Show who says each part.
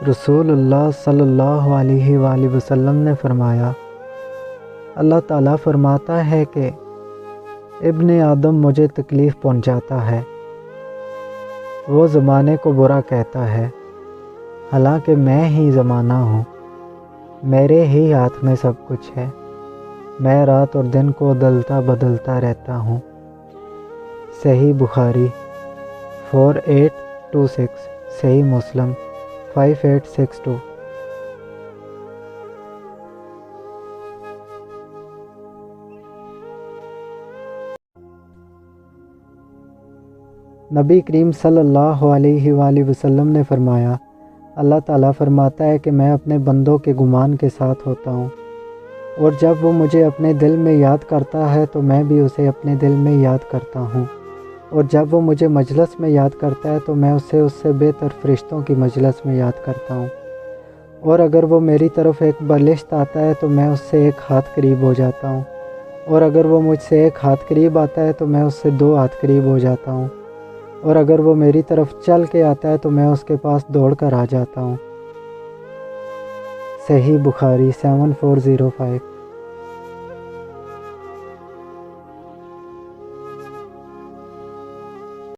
Speaker 1: رسول اللہ صلی اللہ علیہ وآلہ وسلم نے فرمایا، اللہ تعالیٰ فرماتا ہے کہ ابن آدم مجھے تکلیف پہنچاتا ہے، وہ زمانے کو برا کہتا ہے، حالانکہ میں ہی زمانہ ہوں، میرے ہی ہاتھ میں سب کچھ ہے، میں رات اور دن کو بدلتا رہتا ہوں۔ صحیح بخاری 4826، صحیح مسلم 5862۔ نبی کریم صلی اللہ علیہ وآلہ وسلم نے فرمایا، اللہ تعالیٰ فرماتا ہے کہ میں اپنے بندوں کے گمان کے ساتھ ہوتا ہوں، اور جب وہ مجھے اپنے دل میں یاد کرتا ہے تو میں بھی اسے اپنے دل میں یاد کرتا ہوں، اور جب وہ مجھے مجلس میں یاد کرتا ہے تو میں اسے اس سے بہتر فرشتوں کی مجلس میں یاد کرتا ہوں، اور اگر وہ میری طرف ایک بلشت آتا ہے تو میں اس سے ایک ہاتھ قریب ہو جاتا ہوں، اور اگر وہ مجھ سے ایک ہاتھ قریب آتا ہے تو میں اس سے 2 ہاتھ قریب ہو جاتا ہوں، اور اگر وہ میری طرف چل کے آتا ہے تو میں اس کے پاس دوڑ کر آ جاتا ہوں۔ صحیح بخاری 7405۔